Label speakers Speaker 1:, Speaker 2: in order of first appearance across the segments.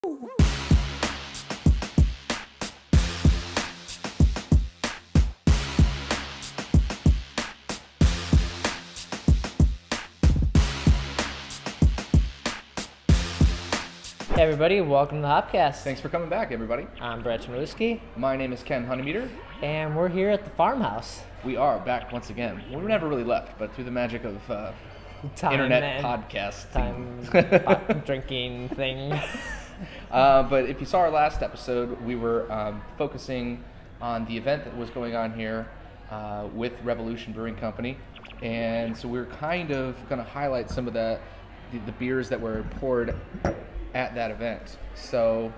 Speaker 1: Hey everybody, welcome to the HopCast.
Speaker 2: Thanks for coming back, everybody.
Speaker 1: I'm Chmielewski.
Speaker 2: My name is Ken Hunnemeder.
Speaker 1: And we're here at the Farmhouse.
Speaker 2: We are back once again. We never really left, but through the magic of
Speaker 1: Time
Speaker 2: internet
Speaker 1: and
Speaker 2: podcast.
Speaker 1: Time drinking thing.
Speaker 2: But if you saw our last episode, we were focusing on the event that was going on here with Revolution Brewing Company. And so we were kind of going to highlight some of the beers that were poured at that event. So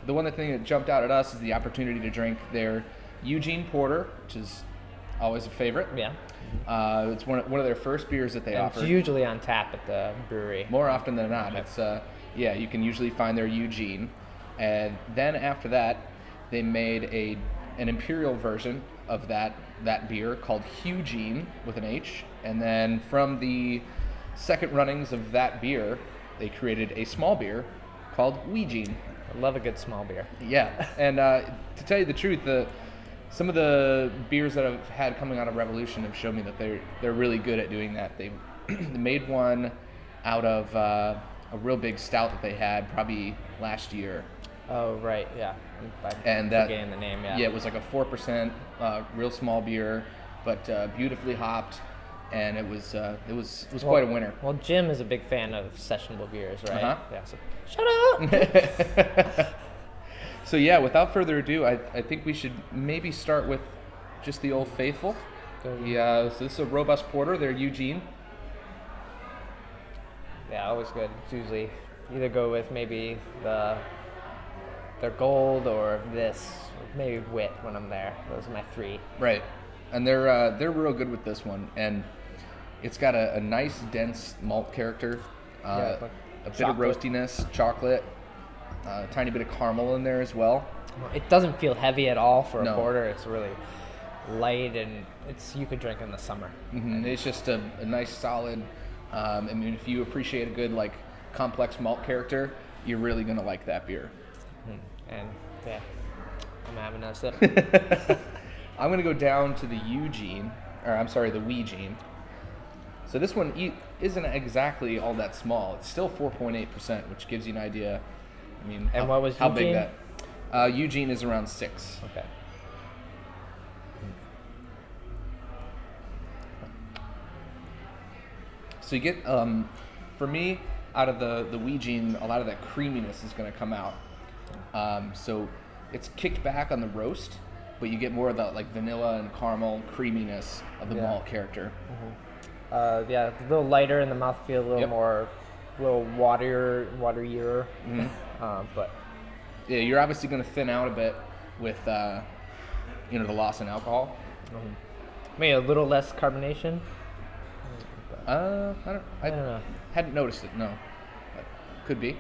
Speaker 2: the one thing that jumped out at us is the opportunity to drink their Eugene Porter, which is always a favorite.
Speaker 1: Yeah.
Speaker 2: It's one of their first beers that they offer.
Speaker 1: It's usually on tap at the brewery.
Speaker 2: More often than not. It's you can usually find their Eugene. And then after that, they made an imperial version of that beer called Hugene with an H. And then from the second runnings of that beer, they created a small beer called Weegene.
Speaker 1: I love a good small beer.
Speaker 2: Yeah, and to tell you the truth, some of the beers that I've had coming out of Revolution have shown me that they're really good at doing that. They made one out of a real big stout that they had probably last year.
Speaker 1: Oh right, yeah.
Speaker 2: I'm
Speaker 1: forgetting the name. Yeah.
Speaker 2: Yeah, it was like a 4% real small beer, but beautifully hopped. And it was quite a winner.
Speaker 1: Well, Jim is a big fan of sessionable beers, right?
Speaker 2: Uh-huh.
Speaker 1: Yeah. So shut up.
Speaker 2: So yeah, without further ado, I think we should maybe start with just the Old Faithful. So this is a robust porter. They're Eugene.
Speaker 1: Yeah, always good. It's usually either go with maybe their gold or this, or maybe wit when I'm there. Those are my three.
Speaker 2: Right. And they're real good with this one, and it's got a nice dense malt character, a bit of roastiness, chocolate, a tiny bit of caramel in there as well.
Speaker 1: It doesn't feel heavy at all for a
Speaker 2: No.
Speaker 1: porter. It's really light, and you could drink in the summer.
Speaker 2: Mm-hmm. It's just a nice solid. I mean, if you appreciate a good complex malt character, you're really gonna like that beer.
Speaker 1: And yeah, I'm having a sip.
Speaker 2: I'm going to go down to the the Weegene. So this one isn't exactly all that small. It's still 4.8%, which gives you an idea. I mean,
Speaker 1: and what was
Speaker 2: how
Speaker 1: Eugene?
Speaker 2: big that? Eugene is around 6.
Speaker 1: Okay.
Speaker 2: So you get, for me, out of the Weegene, a lot of that creaminess is going to come out. So it's kicked back on the roast, but you get more of the vanilla and caramel creaminess of the malt character.
Speaker 1: Mm-hmm. A little lighter in the mouthfeel, a little waterier.
Speaker 2: Mm-hmm.
Speaker 1: But
Speaker 2: yeah, you're obviously going to thin out a bit with the loss in alcohol.
Speaker 1: Mm-hmm. Maybe a little less carbonation.
Speaker 2: I don't know. Hadn't noticed it. No, but could be.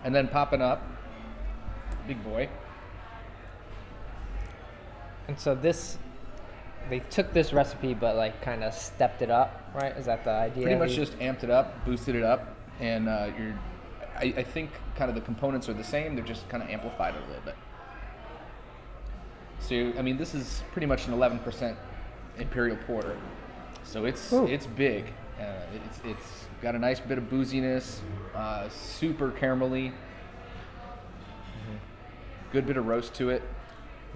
Speaker 2: And then popping up, big boy.
Speaker 1: And so they took this recipe, but kind of stepped it up, right? Is that the idea?
Speaker 2: Pretty much just amped it up, boosted it up, and I think kind of the components are the same. They're just kind of amplified it a little bit. So I mean, this is pretty much an 11% Imperial Porter, so it's big. It's got a nice bit of booziness, super caramelly, good bit of roast to it.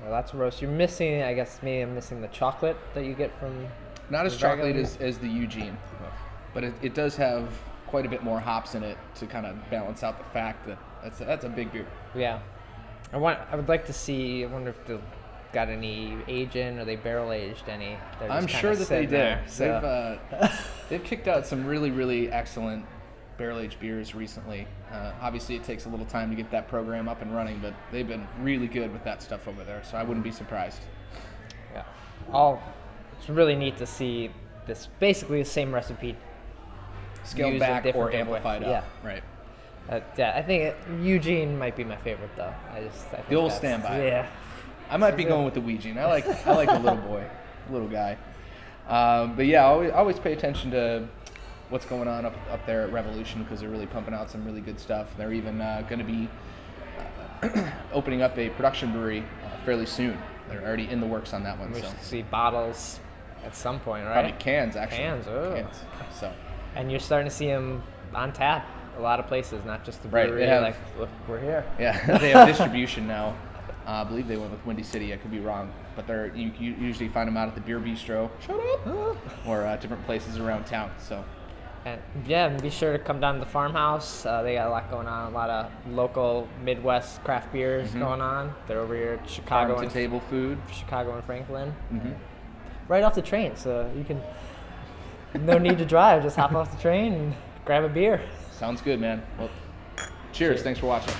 Speaker 1: Well, that's roast. You're missing, I guess, maybe I'm missing the chocolate that you get from...
Speaker 2: Not as chocolate as the Eugene, but it does have quite a bit more hops in it to kind of balance out the fact that that's a big beer.
Speaker 1: Yeah. I would like to see, I wonder if they've got any aging or they barrel aged any.
Speaker 2: I'm sure that they did.
Speaker 1: There, so.
Speaker 2: They've kicked out some really, really excellent barrel-aged beers recently. Obviously, it takes a little time to get that program up and running, but they've been really good with that stuff over there, so I wouldn't be surprised.
Speaker 1: Yeah. It's really neat to see this, basically the same recipe.
Speaker 2: Scaled back or amplified up.
Speaker 1: Yeah.
Speaker 2: Right.
Speaker 1: I think Eugene might be my favorite, though. I think
Speaker 2: the old standby.
Speaker 1: Yeah.
Speaker 2: I might be going with the Weegene. I like the little boy, little guy. But yeah, always pay attention to what's going on up there at Revolution, because they're really pumping out some really good stuff. They're even going to be opening up a production brewery fairly soon. They're already in the works on that one.
Speaker 1: We
Speaker 2: so
Speaker 1: should see bottles at some point, right?
Speaker 2: probably cans, actually.
Speaker 1: Cans, oh.
Speaker 2: Cans. So.
Speaker 1: And you're starting to see them on tap a lot of places, not just the
Speaker 2: Right,
Speaker 1: brewery.
Speaker 2: they have-
Speaker 1: Like, look, we're here.
Speaker 2: Yeah, they have distribution now. I believe they went with Windy City. I could be wrong, but you usually find them out at the Beer Bistro. Shut up. Or different places around town. So.
Speaker 1: And yeah, and be sure to come down to the Farmhouse. They got a lot going on, a lot of local Midwest craft beers going on. They're over here at Chicago
Speaker 2: Farm to table food.
Speaker 1: Chicago and Franklin.
Speaker 2: Mm-hmm.
Speaker 1: Right off the train, so you can, no need to drive, just hop off the train and grab a beer.
Speaker 2: Sounds good, man. Well, cheers. Thanks for watching.